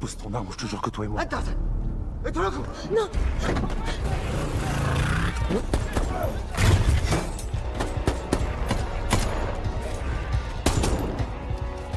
Pousse ton arme, je te jure que toi et moi. Attends, et toi, Non.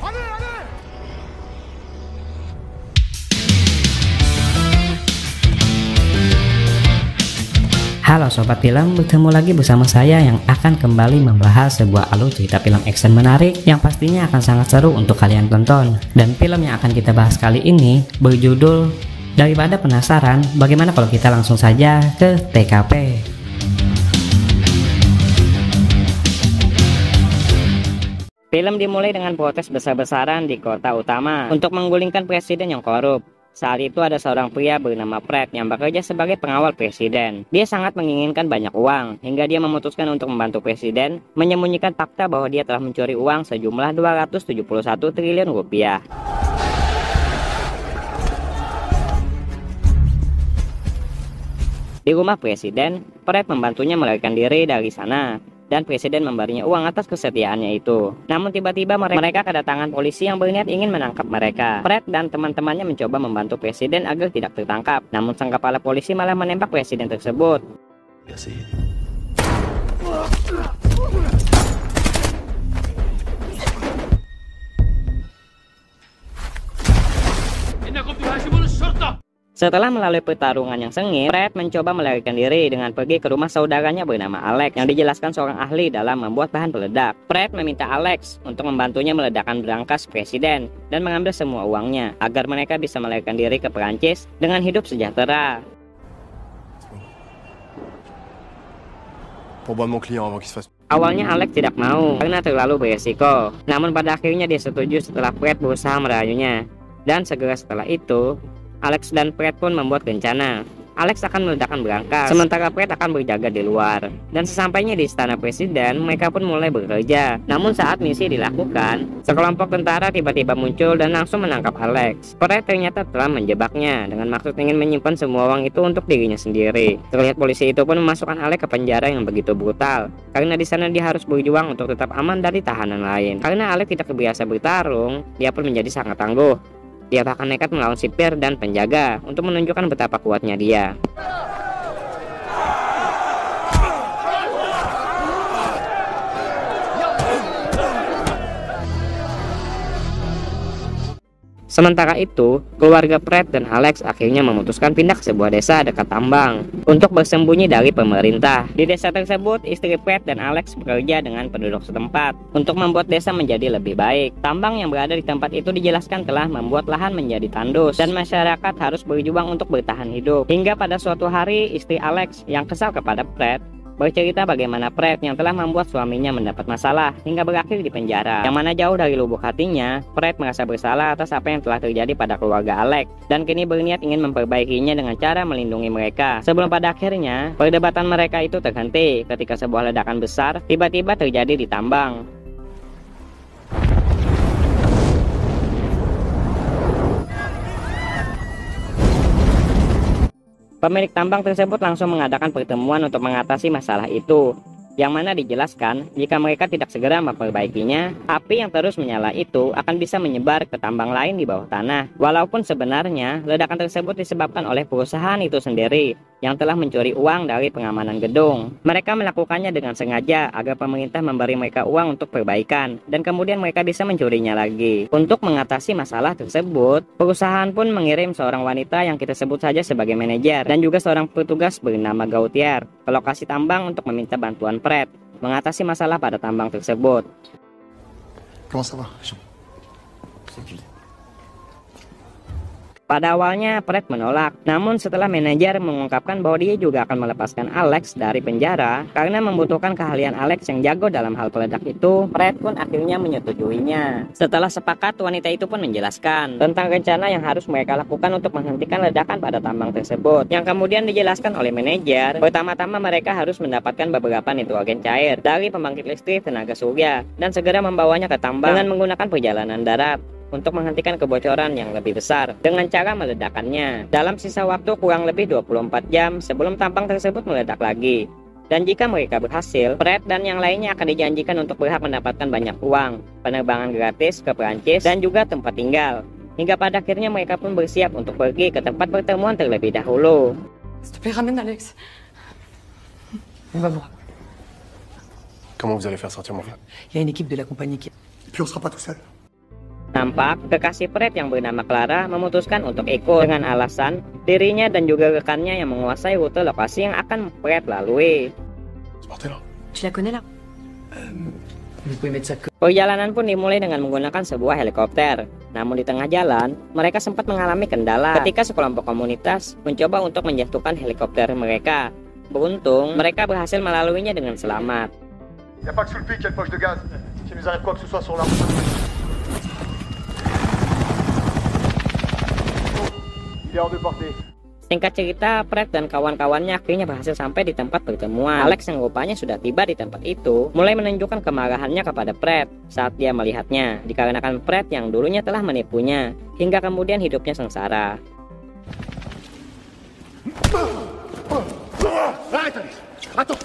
allez, allez. Halo Sobat Film, bertemu lagi bersama saya yang akan kembali membahas sebuah alur cerita film action menarik yang pastinya akan sangat seru untuk kalian tonton. Dan film yang akan kita bahas kali ini berjudul Daripada Penasaran, bagaimana kalau kita langsung saja ke TKP. Film dimulai dengan protes besar-besaran di kota utama untuk menggulingkan presiden yang korup. Saat itu ada seorang pria bernama Fred yang bekerja sebagai pengawal presiden. Dia sangat menginginkan banyak uang, hingga dia memutuskan untuk membantu presiden menyembunyikan fakta bahwa dia telah mencuri uang sejumlah 271 triliun rupiah. Di rumah presiden, Fred membantunya melarikan diri dari sana. Dan presiden memberinya uang atas kesetiaannya itu. Namun tiba-tiba mereka kedatangan polisi yang berniat ingin menangkap mereka. Fred dan teman-temannya mencoba membantu presiden agar tidak tertangkap. Namun sang kepala polisi malah menembak presiden tersebut. Setelah melalui pertarungan yang sengit, Fred mencoba melarikan diri dengan pergi ke rumah saudaranya bernama Alex yang dijelaskan seorang ahli dalam membuat bahan peledak. Fred meminta Alex untuk membantunya meledakkan berangkas presiden dan mengambil semua uangnya agar mereka bisa melarikan diri ke Perancis dengan hidup sejahtera. Awalnya Alex tidak mau karena terlalu beresiko. Namun pada akhirnya dia setuju setelah Fred berusaha merayunya. Dan segera setelah itu, Alex dan Fred pun membuat rencana. Alex akan meledakkan berangkas, sementara Fred akan berjaga di luar. Dan sesampainya di istana presiden, mereka pun mulai bekerja. Namun saat misi dilakukan, sekelompok tentara tiba-tiba muncul dan langsung menangkap Alex. Fred ternyata telah menjebaknya dengan maksud ingin menyimpan semua uang itu untuk dirinya sendiri. Terlihat polisi itu pun memasukkan Alex ke penjara yang begitu brutal, karena di sana dia harus berjuang untuk tetap aman dari tahanan lain. Karena Alex tidak terbiasa bertarung, dia pun menjadi sangat tangguh. Dia bahkan nekat melawan sipir dan penjaga untuk menunjukkan betapa kuatnya dia. Sementara itu, keluarga Fred dan Alex akhirnya memutuskan pindah ke sebuah desa dekat tambang untuk bersembunyi dari pemerintah. Di desa tersebut, istri Fred dan Alex bekerja dengan penduduk setempat untuk membuat desa menjadi lebih baik. Tambang yang berada di tempat itu dijelaskan telah membuat lahan menjadi tandus dan masyarakat harus berjuang untuk bertahan hidup. Hingga pada suatu hari, istri Alex yang kesal kepada Fred bercerita bagaimana Fred yang telah membuat suaminya mendapat masalah hingga berakhir di penjara. Yang mana jauh dari lubuk hatinya, Fred merasa bersalah atas apa yang telah terjadi pada keluarga Alex dan kini berniat ingin memperbaikinya dengan cara melindungi mereka. Sebelum pada akhirnya, perdebatan mereka itu terhenti ketika sebuah ledakan besar tiba-tiba terjadi di tambang. Pemilik tambang tersebut langsung mengadakan pertemuan untuk mengatasi masalah itu, yang mana dijelaskan jika mereka tidak segera memperbaikinya, api yang terus menyala itu akan bisa menyebar ke tambang lain di bawah tanah. Walaupun sebenarnya ledakan tersebut disebabkan oleh perusahaan itu sendiri yang telah mencuri uang dari pengamanan gedung. Mereka melakukannya dengan sengaja agar pemerintah memberi mereka uang untuk perbaikan dan kemudian mereka bisa mencurinya lagi. Untuk mengatasi masalah tersebut, perusahaan pun mengirim seorang wanita yang kita sebut saja sebagai manajer dan juga seorang petugas bernama Gautier ke lokasi tambang untuk meminta bantuan Fred mengatasi masalah pada tambang tersebut. Pada awalnya Fred menolak, namun setelah manajer mengungkapkan bahwa dia juga akan melepaskan Alex dari penjara karena membutuhkan keahlian Alex yang jago dalam hal peledak itu, Fred pun akhirnya menyetujuinya. Setelah sepakat, wanita itu pun menjelaskan tentang rencana yang harus mereka lakukan untuk menghentikan ledakan pada tambang tersebut, yang kemudian dijelaskan oleh manajer. Pertama-tama mereka harus mendapatkan beberapa nitrogen cair dari pembangkit listrik tenaga surya dan segera membawanya ke tambang dengan menggunakan perjalanan darat untuk menghentikan kebocoran yang lebih besar dengan cara meledakkannya dalam sisa waktu kurang lebih 24 jam sebelum tambang tersebut meledak lagi. Dan jika mereka berhasil, Fred dan yang lainnya akan dijanjikan untuk berhak mendapatkan banyak uang, penerbangan gratis ke Perancis, dan juga tempat tinggal. hingga pada akhirnya mereka pun bersiap untuk pergi ke tempat pertemuan terlebih dahulu. S'il te plaît, ramène Alex. On va voir. Comment vous allez faire sortir mon frère? Il y a une équipe de la compagnie qui... Et puis on sera pas tout seul. Nampak kekasih Fred yang bernama Clara memutuskan untuk ikut dengan alasan dirinya dan juga rekannya yang menguasai rute lokasi yang akan Fred lalui. Ce bordel-là. Tu la connais là Vous pouvez mettre ça... Perjalanan pun dimulai dengan menggunakan sebuah helikopter. Namun di tengah jalan, mereka sempat mengalami kendala ketika sekelompok komunitas mencoba untuk menjatuhkan helikopter mereka. Beruntung, mereka berhasil melaluinya dengan selamat. Y a pas que sous le pic, y a une poche de gaz. S'il nous arrive quoi que ce soit sur la route. Il est hors de portée. Singkat cerita, Fred dan kawan-kawannya akhirnya berhasil sampai di tempat pertemuan. Alex yang rupanya sudah tiba di tempat itu, mulai menunjukkan kemarahannya kepada Fred saat dia melihatnya, dikarenakan Fred yang dulunya telah menipunya, hingga kemudian hidupnya sengsara. Arrête, Alex. Attends.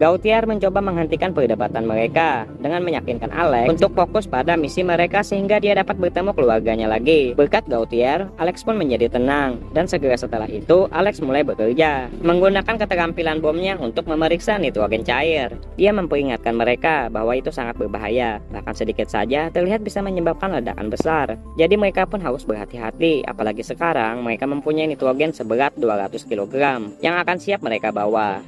Gautier mencoba menghentikan perdebatan mereka dengan meyakinkan Alex untuk fokus pada misi mereka sehingga dia dapat bertemu keluarganya lagi. Berkat Gautier, Alex pun menjadi tenang dan segera setelah itu Alex mulai bekerja menggunakan keterampilan bomnya untuk memeriksa nitrogen cair. Dia memperingatkan mereka bahwa itu sangat berbahaya, bahkan sedikit saja terlihat bisa menyebabkan ledakan besar. Jadi mereka pun harus berhati-hati, apalagi sekarang mereka mempunyai nitrogen seberat 200 kg yang akan siap mereka bawa.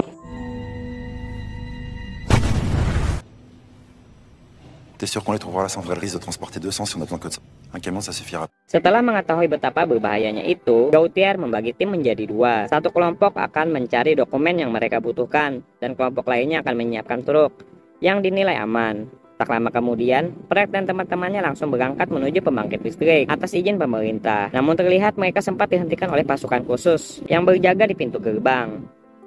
T'es sûr qu'on les trouvera sans vrai risque de transporter 200 si on a besoin que de ça? Un camion ça suffira. Setelah mengetahui betapa berbahayanya itu, Gautier membagi tim menjadi dua. Satu kelompok akan mencari dokumen yang mereka butuhkan, dan kelompok lainnya akan menyiapkan truk yang dinilai aman. Tak lama kemudian, Fred dan teman-temannya langsung berangkat menuju pembangkit listrik atas izin pemerintah. Namun terlihat mereka sempat dihentikan oleh pasukan khusus yang berjaga di pintu gerbang.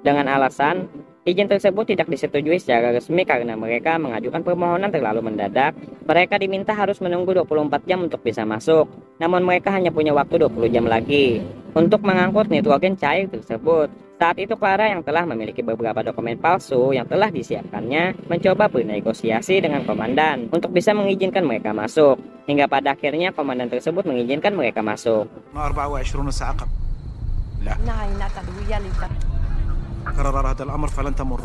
Dengan alasan, izin tersebut tidak disetujui secara resmi karena mereka mengajukan permohonan terlalu mendadak. Mereka diminta harus menunggu 24 jam untuk bisa masuk. Namun mereka hanya punya waktu 20 jam lagi untuk mengangkut nitrogen cair tersebut. Saat itu Clara yang telah memiliki beberapa dokumen palsu yang telah disiapkannya mencoba bernegosiasi dengan komandan untuk bisa mengizinkan mereka masuk. Hingga pada akhirnya komandan tersebut mengizinkan mereka masuk. 24 ساعة قبل لا نعم تدوية قرر هذا الأمر فلن تمر.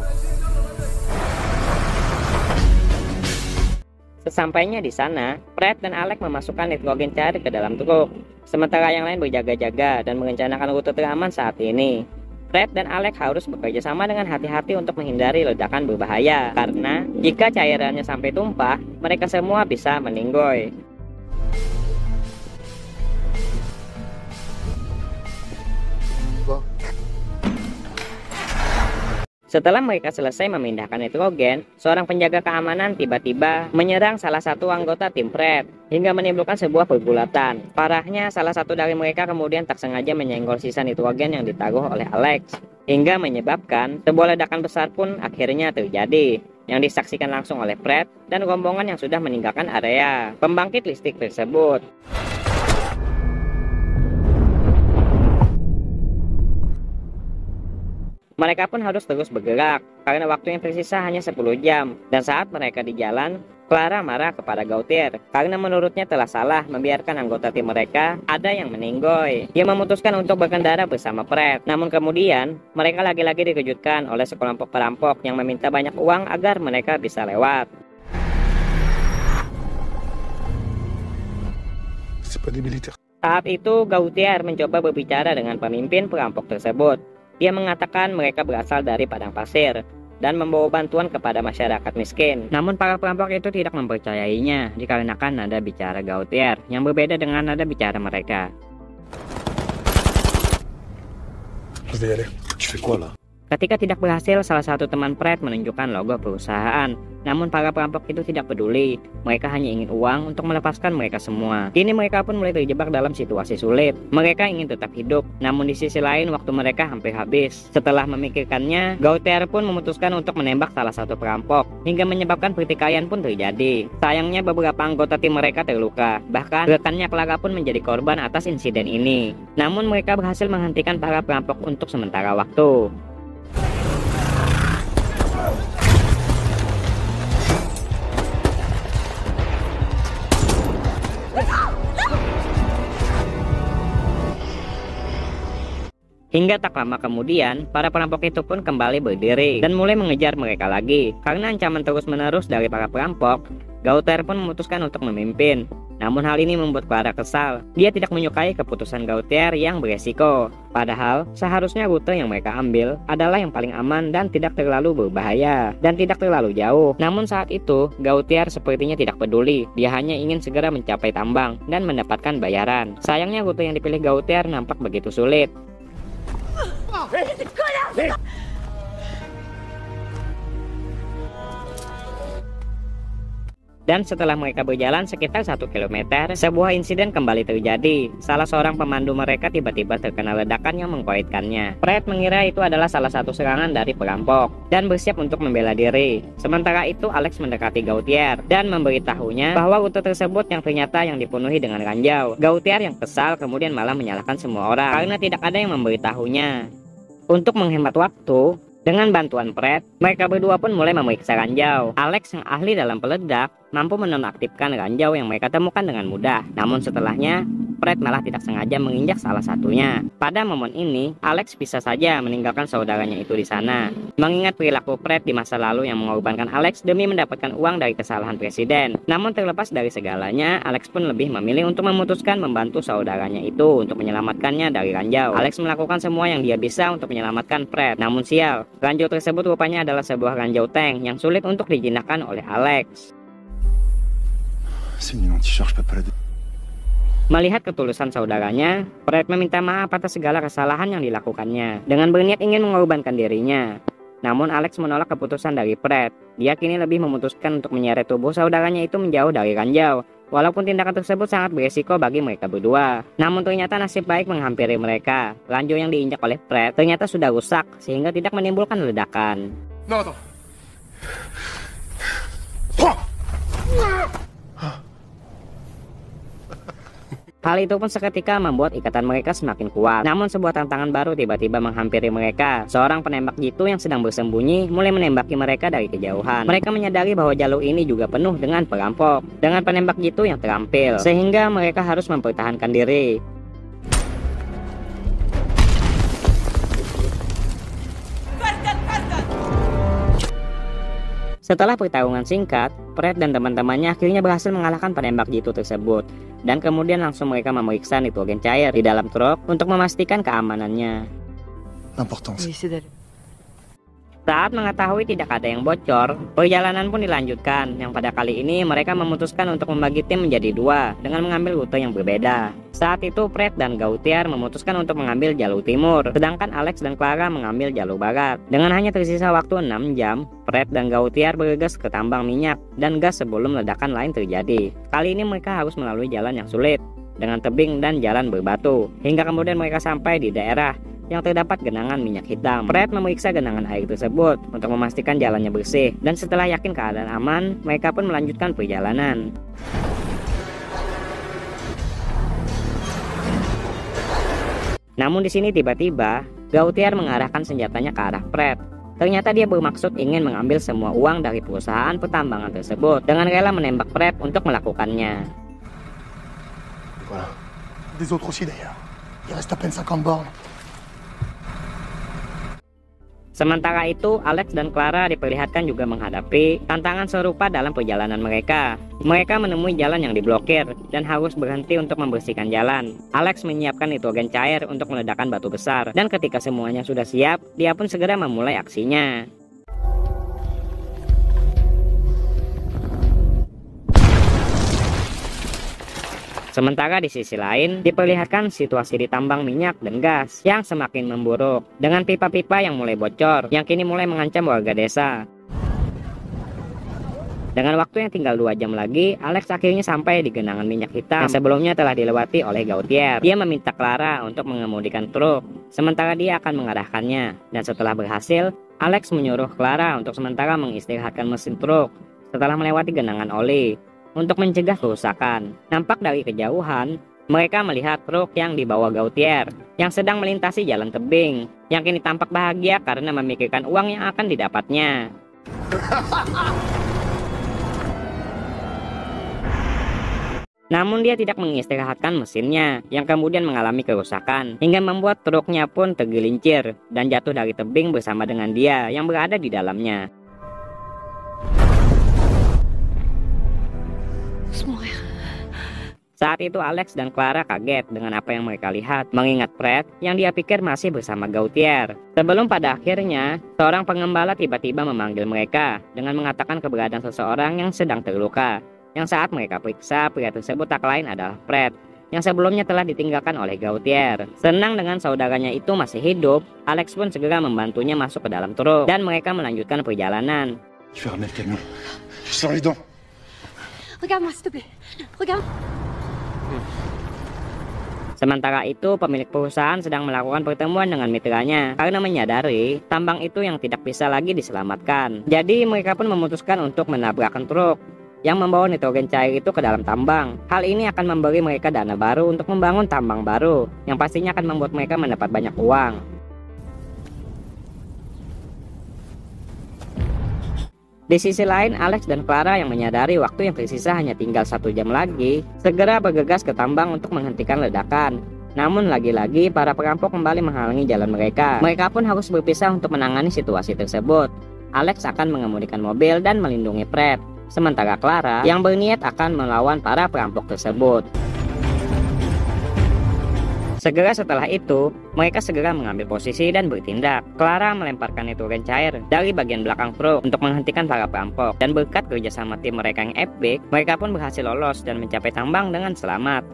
Sesampainya di sana, Fred dan Alex memasukkan nitrogen cair ke dalam truk, sementara yang lain berjaga-jaga dan merencanakan rute teraman saat ini. Fred dan Alex harus bekerja sama dengan hati-hati untuk menghindari ledakan berbahaya, karena jika cairannya sampai tumpah, mereka semua bisa meninggoy. Setelah mereka selesai memindahkan nitrogen, seorang penjaga keamanan tiba-tiba menyerang salah satu anggota tim Fred hingga menimbulkan sebuah pergulatan. Parahnya, salah satu dari mereka kemudian tak sengaja menyenggol sisa nitrogen yang ditaruh oleh Alex hingga menyebabkan sebuah ledakan besar pun akhirnya terjadi yang disaksikan langsung oleh Fred dan rombongan yang sudah meninggalkan area pembangkit listrik tersebut. Mereka pun harus terus bergerak karena waktu yang tersisa hanya 10 jam. Dan saat mereka di jalan, Clara marah kepada Gautier karena menurutnya telah salah membiarkan anggota tim mereka ada yang meninggoy. Dia memutuskan untuk berkendara bersama Fred. Namun kemudian mereka lagi-lagi dikejutkan oleh sekelompok perampok yang meminta banyak uang agar mereka bisa lewat. Saat itu Gautier mencoba berbicara dengan pemimpin perampok tersebut. Dia mengatakan mereka berasal dari padang pasir dan membawa bantuan kepada masyarakat miskin. Namun para perampok itu tidak mempercayainya dikarenakan nada bicara Gautier yang berbeda dengan nada bicara mereka. Ketika tidak berhasil, salah satu teman Fred menunjukkan logo perusahaan. Namun para perampok itu tidak peduli. Mereka hanya ingin uang untuk melepaskan mereka semua. Kini mereka pun mulai terjebak dalam situasi sulit. Mereka ingin tetap hidup, namun di sisi lain waktu mereka hampir habis. Setelah memikirkannya, Gautier pun memutuskan untuk menembak salah satu perampok hingga menyebabkan pertikaian pun terjadi. Sayangnya beberapa anggota tim mereka terluka. Bahkan rekannya Clara pun menjadi korban atas insiden ini. Namun mereka berhasil menghentikan para perampok untuk sementara waktu. Hingga tak lama kemudian, para perampok itu pun kembali berdiri dan mulai mengejar mereka lagi. Karena ancaman terus-menerus dari para perampok, Gautier pun memutuskan untuk memimpin. Namun hal ini membuat Clara kesal. Dia tidak menyukai keputusan Gautier yang beresiko. Padahal seharusnya rute yang mereka ambil adalah yang paling aman dan tidak terlalu berbahaya dan tidak terlalu jauh. Namun saat itu Gautier sepertinya tidak peduli. Dia hanya ingin segera mencapai tambang dan mendapatkan bayaran. Sayangnya rute yang dipilih Gautier nampak begitu sulit. Dan setelah mereka berjalan sekitar 1 km, sebuah insiden kembali terjadi. Salah seorang pemandu mereka tiba-tiba terkena ledakan yang mengkoitkannya. Fred mengira itu adalah salah satu serangan dari perampok dan bersiap untuk membela diri. Sementara itu Alex mendekati Gautier dan memberitahunya bahwa rute tersebut yang ternyata yang dipenuhi dengan ranjau. Gautier yang kesal kemudian malah menyalahkan semua orang karena tidak ada yang memberitahunya. Untuk menghemat waktu, dengan bantuan Fred, mereka berdua pun mulai memeriksa ranjau. Alex yang ahli dalam peledak mampu menonaktifkan ranjau yang mereka temukan dengan mudah. Namun setelahnya, Fred malah tidak sengaja menginjak salah satunya. Pada momen ini, Alex bisa saja meninggalkan saudaranya itu di sana. Mengingat perilaku Fred di masa lalu yang mengorbankan Alex demi mendapatkan uang dari kesalahan presiden. Namun terlepas dari segalanya, Alex pun lebih memilih untuk memutuskan membantu saudaranya itu untuk menyelamatkannya dari ranjau. Alex melakukan semua yang dia bisa untuk menyelamatkan Fred. Namun sial, ranjau tersebut rupanya adalah sebuah ranjau tank yang sulit untuk dijinakkan oleh Alex. Melihat ketulusan saudaranya, Fred meminta maaf atas segala kesalahan yang dilakukannya dengan berniat ingin mengorbankan dirinya. Namun Alex menolak keputusan dari Fred. Dia kini lebih memutuskan untuk menyeret tubuh saudaranya itu menjauh dari ranjau. Walaupun tindakan tersebut sangat beresiko bagi mereka berdua. Namun ternyata nasib baik menghampiri mereka. Ranjau yang diinjak oleh Fred ternyata sudah rusak sehingga tidak menimbulkan ledakan. Hal itu pun seketika membuat ikatan mereka semakin kuat. Namun sebuah tantangan baru tiba-tiba menghampiri mereka. Seorang penembak jitu yang sedang bersembunyi mulai menembaki mereka dari kejauhan. Mereka menyadari bahwa jalur ini juga penuh dengan perampok, dengan penembak jitu yang terampil, sehingga mereka harus mempertahankan diri. Setelah pertarungan singkat, Fred dan teman-temannya akhirnya berhasil mengalahkan penembak jitu tersebut. Dan kemudian langsung mereka memeriksa nitrogen cair di dalam truk untuk memastikan keamanannya. Saat mengetahui tidak ada yang bocor, perjalanan pun dilanjutkan, yang pada kali ini mereka memutuskan untuk membagi tim menjadi dua dengan mengambil rute yang berbeda. Saat itu Fred dan Gautier memutuskan untuk mengambil jalur timur, sedangkan Alex dan Clara mengambil jalur barat. Dengan hanya tersisa waktu 6 jam, Fred dan Gautier bergegas ke tambang minyak dan gas sebelum ledakan lain terjadi. Kali ini mereka harus melalui jalan yang sulit, dengan tebing dan jalan berbatu, hingga kemudian mereka sampai di daerah yang terdapat genangan minyak hitam. Fred memeriksa genangan air tersebut untuk memastikan jalannya bersih, dan setelah yakin keadaan aman, mereka pun melanjutkan perjalanan. Namun di sini tiba-tiba Gautier mengarahkan senjatanya ke arah Fred. Ternyata dia bermaksud ingin mengambil semua uang dari perusahaan pertambangan tersebut dengan rela menembak Fred untuk melakukannya. Voilà. Des autres aussi d'ailleurs. Il reste à peine 50 bornes. Sementara itu, Alex dan Clara diperlihatkan juga menghadapi tantangan serupa dalam perjalanan mereka. Mereka menemui jalan yang diblokir dan harus berhenti untuk membersihkan jalan. Alex menyiapkan nitrogen cair untuk meledakkan batu besar, dan ketika semuanya sudah siap, dia pun segera memulai aksinya. Sementara di sisi lain, diperlihatkan situasi di tambang minyak dan gas yang semakin memburuk, dengan pipa-pipa yang mulai bocor, yang kini mulai mengancam warga desa. Dengan waktu yang tinggal 2 jam lagi, Alex akhirnya sampai di genangan minyak hitam yang sebelumnya telah dilewati oleh Gautier. Dia meminta Clara untuk mengemudikan truk, sementara dia akan mengarahkannya. Dan setelah berhasil, Alex menyuruh Clara untuk sementara mengistirahatkan mesin truk setelah melewati genangan oli, untuk mencegah kerusakan. Nampak dari kejauhan, mereka melihat truk yang dibawa Gautier yang sedang melintasi jalan tebing, yang kini tampak bahagia karena memikirkan uang yang akan didapatnya. Namun dia tidak mengistirahatkan mesinnya yang kemudian mengalami kerusakan hingga membuat truknya pun tergelincir dan jatuh dari tebing bersama dengan dia yang berada di dalamnya. Saat itu Alex dan Clara kaget dengan apa yang mereka lihat, mengingat Fred yang dia pikir masih bersama Gautier. Sebelum pada akhirnya, seorang pengembala tiba-tiba memanggil mereka dengan mengatakan keberadaan seseorang yang sedang terluka. Yang saat mereka periksa, pria tersebut tak lain adalah Fred, yang sebelumnya telah ditinggalkan oleh Gautier. Senang dengan saudaranya itu masih hidup, Alex pun segera membantunya masuk ke dalam truk dan mereka melanjutkan perjalanan. Je vais ramener le camion. Sors les dents. Regarde-moi, s'il te plaît. Regarde. Sementara itu, pemilik perusahaan sedang melakukan pertemuan dengan mitranya karena menyadari tambang itu yang tidak bisa lagi diselamatkan. Jadi mereka pun memutuskan untuk menabrakkan truk yang membawa nitrogen cair itu ke dalam tambang. Hal ini akan memberi mereka dana baru untuk membangun tambang baru yang pastinya akan membuat mereka mendapat banyak uang. Di sisi lain, Alex dan Clara yang menyadari waktu yang tersisa hanya tinggal 1 jam lagi, segera bergegas ke tambang untuk menghentikan ledakan. Namun lagi-lagi para perampok kembali menghalangi jalan mereka. Mereka pun harus berpisah untuk menangani situasi tersebut. Alex akan mengemudikan mobil dan melindungi Fred, sementara Clara yang berniat akan melawan para perampok tersebut. Segera setelah itu, mereka segera mengambil posisi dan bertindak. Clara melemparkan nitrogen cair dari bagian belakang truk untuk menghentikan para perampok. Dan berkat kerjasama tim mereka yang epic, mereka pun berhasil lolos dan mencapai tambang dengan selamat.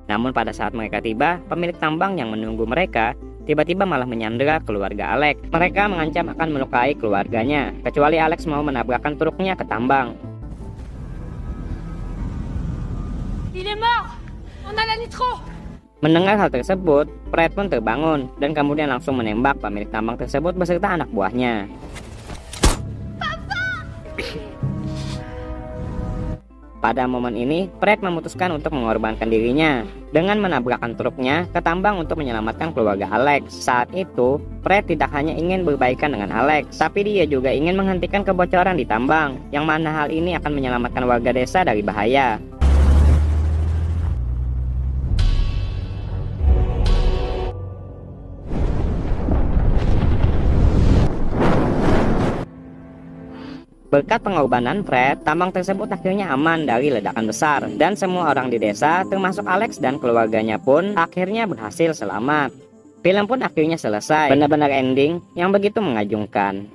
Namun pada saat mereka tiba, pemilik tambang yang menunggu mereka tiba-tiba malah menyandera keluarga Alex. Mereka mengancam akan melukai keluarganya, kecuali Alex mau menabrakkan truknya ke tambang. Il est mort. On a la nitro. Mendengar hal tersebut, Fred pun terbangun dan kemudian langsung menembak pemilik tambang tersebut beserta anak buahnya. Pada momen ini, Fred memutuskan untuk mengorbankan dirinya dengan menabrakkan truknya ke tambang untuk menyelamatkan keluarga Alex. Saat itu, Fred tidak hanya ingin berbaikan dengan Alex, tapi dia juga ingin menghentikan kebocoran di tambang, yang mana hal ini akan menyelamatkan warga desa dari bahaya. Berkat pengorbanan Fred, tambang tersebut akhirnya aman dari ledakan besar dan semua orang di desa termasuk Alex dan keluarganya pun akhirnya berhasil selamat. Film pun akhirnya selesai, benar-benar ending yang begitu mengagumkan.